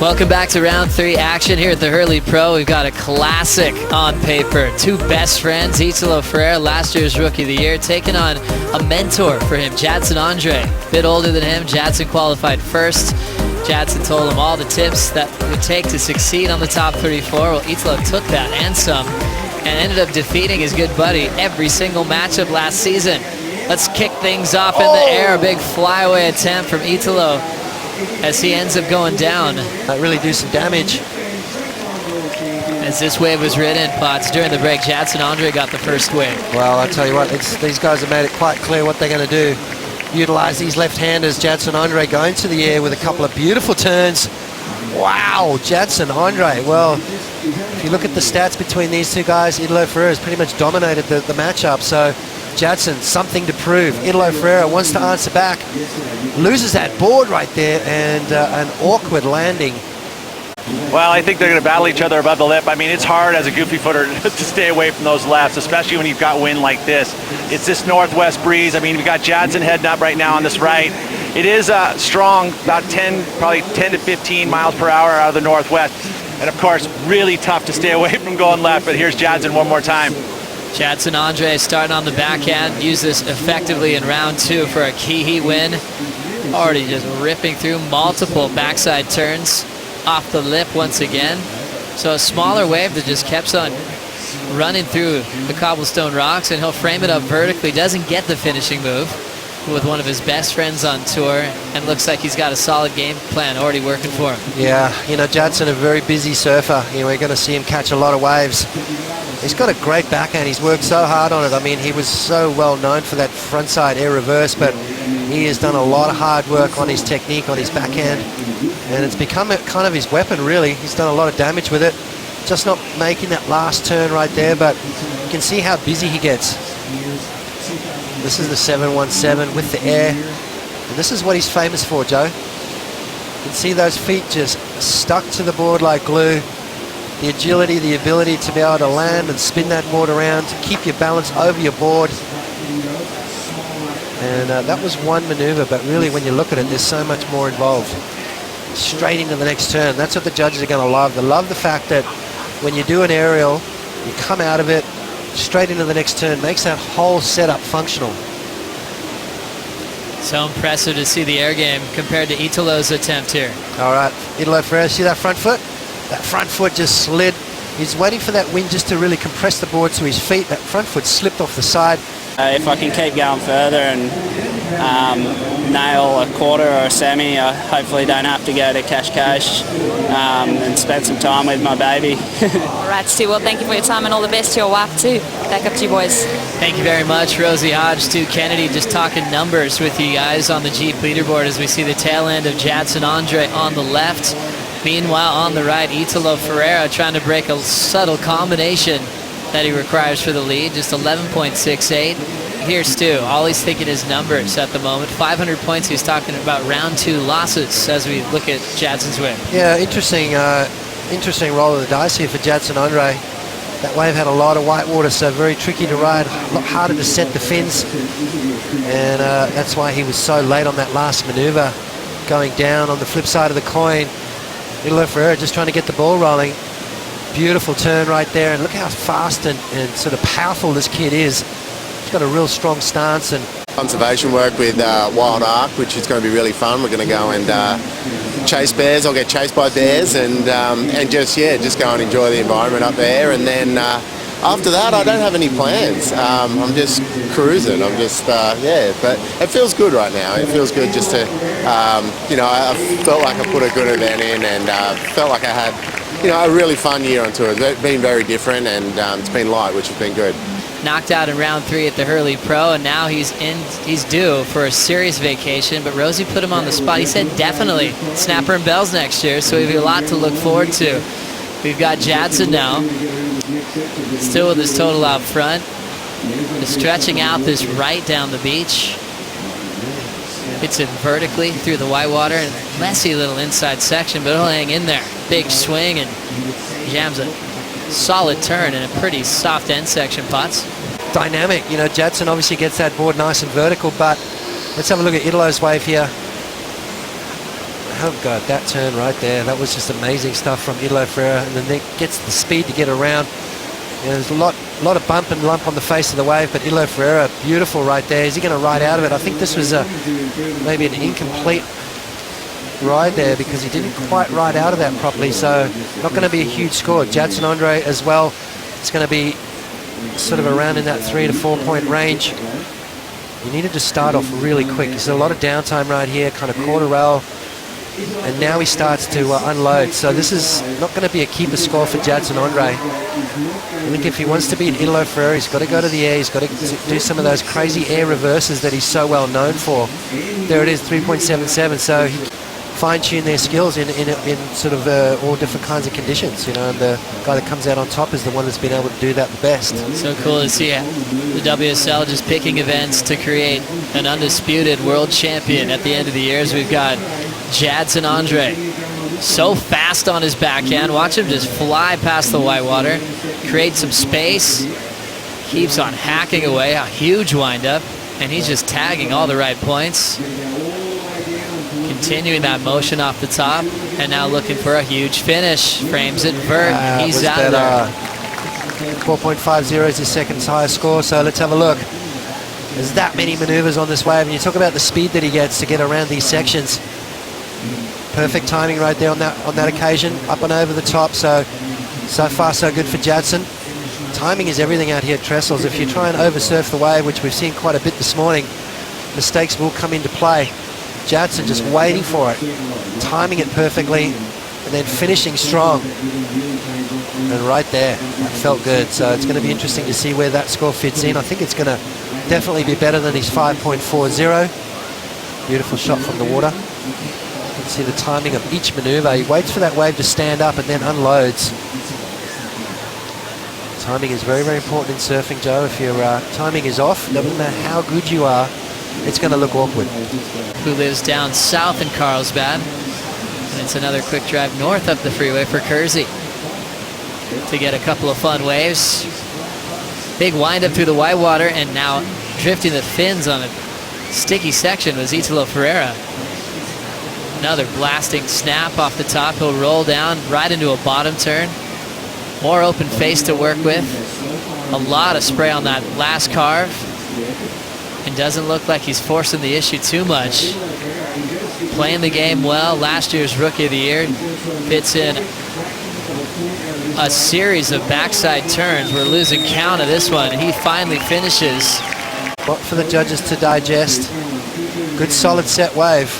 Welcome back to round 3 action here at the Hurley Pro. We've got a classic on paper. Two best friends, Italo Ferreira, last year's Rookie of the Year, taking on a mentor for him, Jadson Andre. A bit older than him, Jadson qualified first. Jadson told him all the tips that would take to succeed on the top 34. Well, Italo took that and some, and ended up defeating his good buddy every single matchup last season. Let's kick things off in the air. A big flyaway attempt from Italo as he ends up going down. That really do some damage. As this wave was ridden, Potts, during the break, Jadson Andre got the first wave. Well, I'll tell you what, these guys have made it quite clear what they're going to do. Utilize these left-handers. Jadson Andre going to the air with a couple of beautiful turns. Wow, Jadson Andre. Well, if you look at the stats between these two guys, Italo Ferreira has pretty much dominated the matchup. So Jadson, something to prove. Italo Ferreira wants to answer back. Loses that board right there, and an awkward landing. Well, I think they're going to battle each other above the lip. I mean, it's hard as a goofy footer to stay away from those lefts, especially when you've got wind like this. It's this northwest breeze. I mean, we've got Jadson heading up right now on this right. It is strong, about 10, probably 10 to 15 miles per hour out of the northwest. And of course, really tough to stay away from going left, but here's Jadson one more time. Jadson Andre starting on the backhand, used this effectively in round 2 for a key heat win. Already just ripping through multiple backside turns off the lip once again. So a smaller wave that just kept on running through the cobblestone rocks, and he'll frame it up vertically. Doesn't get the finishing move with one of his best friends on tour, and looks like he's got a solid game plan already working for him. Yeah, you know, Jadson, a very busy surfer. You know, we're going to see him catch a lot of waves. He's got a great backhand. He's worked so hard on it. I mean, he was so well known for that frontside air reverse, but he has done a lot of hard work on his technique, on his backhand, and it's become kind of his weapon, really. He's done a lot of damage with it. Just not making that last turn right there, but you can see how busy he gets. This is the 717 with the air, and this is what he's famous for, Joe. You can see those feet just stuck to the board like glue. The agility, the ability to be able to land and spin that board around, to keep your balance over your board. And that was one maneuver, but really when you look at it, there's so much more involved. Straight into the next turn. That's what the judges are going to love. They love the fact that when you do an aerial, you come out of it, straight into the next turn, makes that whole setup functional. So impressive to see the air game compared to Italo's attempt here. All right, Italo Ferreira, see that front foot? That front foot just slid. He's waiting for that wind just to really compress the board to his feet. That front foot slipped off the side. If I can keep going further and nail a quarter or a semi, I hopefully don't have to go to Cash and spend some time with my baby. All right, Stu, well, thank you for your time and all the best to your wife too. Back up to you boys. Thank you very much, Rosie Hodge, Stu Kennedy, just talking numbers with you guys on the Jeep leaderboard as we see the tail end of Jadson Andre on the left. Meanwhile, on the right, Italo Ferreira trying to break a subtle combination that he requires for the lead, just 11.68. Here's Stu. All he's thinking is numbers at the moment. 500 points. He's talking about round 2 losses as we look at Jadson's win. Yeah, interesting roll of the dice here for Jadson Andre. That wave had a lot of white water, so very tricky to ride, a lot harder to set the fins, and that's why he was so late on that last maneuver. Going down on the flip side of the coin, Italo Ferreira just trying to get the ball rolling. Beautiful turn right there, and look how fast and sort of powerful this kid is. He's got a real strong stance. And conservation work with Wild Ark, which is going to be really fun. We're going to go and chase bears. I'll get chased by bears, and just go and enjoy the environment up there. And then after that, I don't have any plans. I'm just cruising. I'm just but it feels good right now. It feels good just to I felt like I put a good event in, and felt like I had a really fun year on tour. It's been very different, and it's been light, which has been good. Knocked out in round 3 at the Hurley Pro, and now he's due for a serious vacation, but Rosie put him on the spot. He said definitely Snapper and Bells next year, so we have a lot to look forward to. We've got Jadson now, still with his total out front, just stretching out this right down the beach. Hits it vertically through the whitewater, and messy little inside section, but he'll hang in there. Big swing and jams a solid turn in a pretty soft end section, Potts. Dynamic, Jadson obviously gets that board nice and vertical, but let's have a look at Italo's wave here. Oh God, that turn right there, that was just amazing stuff from Italo Ferreira, and then gets the speed to get around. There's a lot of bump and lump on the face of the wave, but Italo Ferreira, beautiful right there. Is he going to ride out of it? I think this was maybe an incomplete ride there because he didn't quite ride out of that properly, so not going to be a huge score. Jadson Andre as well, it's going to be sort of around in that 3 to 4 point range. You needed to start off really quick. There's a lot of downtime right here, kind of quarter rail, and now he starts to unload. So this is not going to be a keeper score for Jadson Andre. I think if he wants to beat Italo Ferreira, he's got to go to the air. He's got to do some of those crazy air reverses that he's so well known for. There it is, 3.77. So he fine-tune their skills in sort of all different kinds of conditions, you know, and the guy that comes out on top is the one that's been able to do that the best. So cool to see the WSL just picking events to create an undisputed world champion at the end of the years. We've got Jadson Andre, so fast on his backhand. Watch him just fly past the whitewater, create some space, keeps on hacking away, a huge windup, and he's just tagging all the right points. Continuing that motion off the top, and now looking for a huge finish. Frames it vert, he's out there. 4.50 is his second highest score, so let's have a look. There's that many maneuvers on this wave, and you talk about the speed that he gets to get around these sections. Perfect timing right there on that occasion, up and over the top, so far so good for Jadson. Timing is everything out here at Trestles. If you try and oversurf the wave, which we've seen quite a bit this morning, mistakes will come into play. Jadson just waiting for it, timing it perfectly, and then finishing strong. And right there, that felt good. So it's going to be interesting to see where that score fits in. I think it's going to definitely be better than his 5.40. Beautiful shot from the water. You can see the timing of each maneuver. He waits for that wave to stand up and then unloads. Timing is very, very important in surfing, Joe. If your timing is off, no matter how good you are, it's going to look awkward. Who lives down south in Carlsbad. And it's another quick drive north up the freeway for Kersey to get a couple of fun waves. Big wind up through the whitewater, and now drifting the fins on a sticky section was Italo Ferreira. Another blasting snap off the top. He'll roll down right into a bottom turn. More open face to work with. A lot of spray on that last carve. And doesn't look like he's forcing the issue too much. Playing the game well. Last year's Rookie of the Year. Fits in a series of backside turns. We're losing count of this one. He finally finishes. What for the judges to digest. Good solid set wave.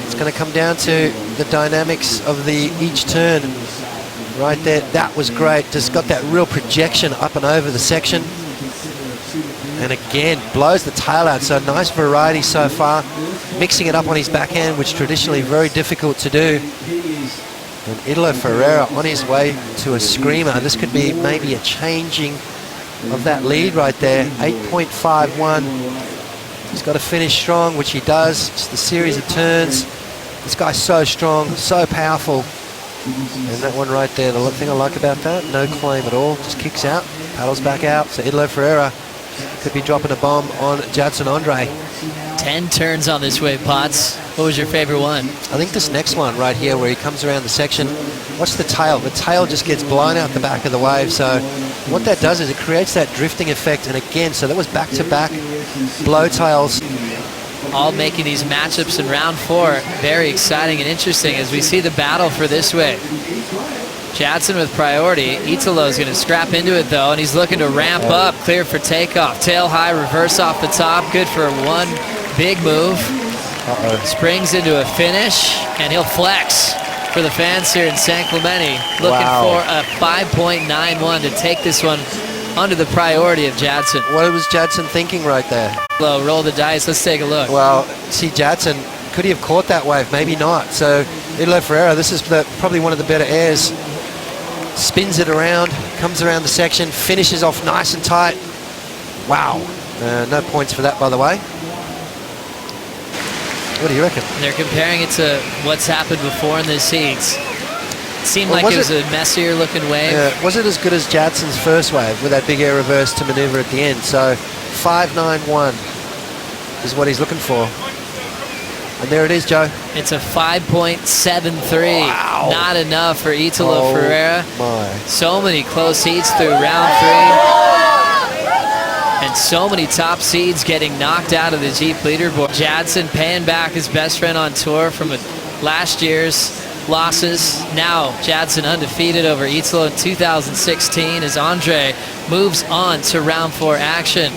It's going to come down to the dynamics of each turn. Right there, that was great. Just got that real projection up and over the section. And again, blows the tail out. So nice variety so far. Mixing it up on his backhand, which traditionally very difficult to do. And Italo Ferreira on his way to a screamer. This could be maybe a changing of that lead right there. 8.51. He's got to finish strong, which he does. Just a series of turns. This guy's so strong, so powerful. And that one right there, the thing I like about that, no claim at all. Just kicks out, paddles back out. So Italo Ferreira could be dropping a bomb on Jadson Andre. 10 turns on this wave, Potts. What was your favorite one? I think this next one right here where he comes around the section. Watch the tail. The tail just gets blown out the back of the wave. So what that does is it creates that drifting effect. And again, so that was back-to-back blow tails. All making these matchups in round 4 very exciting and interesting as we see the battle for this wave. Jadson with priority. Italo's going to scrap into it though, and he's looking to ramp up, clear for takeoff. Tail high, reverse off the top, good for one big move. Springs into a finish, and he'll flex for the fans here in San Clemente. Looking for a 5.91 to take this one under the priority of Jadson. What was Jadson thinking right there? Low, roll the dice, let's take a look. Well, see Jadson, could he have caught that wave? Maybe not. So Italo Ferreira, this is probably one of the better airs. Spins it around, comes around the section, finishes off nice and tight. Wow. No points for that, by the way. What do you reckon? They're comparing it to what's happened before in this heat. It seemed like it was a messier looking wave. Yeah, was it as good as Jadson's first wave with that big air reverse to maneuver at the end? So 5.91 is what he's looking for. And there it is, Joe. It's a 5.73. Wow. Not enough for Italo Ferreira. My. So many close heats through round 3. And so many top seeds getting knocked out of the Jeep leaderboard. Jadson paying back his best friend on tour from last year's losses. Now Jadson undefeated over Italo in 2016 as Andre moves on to round 4 action.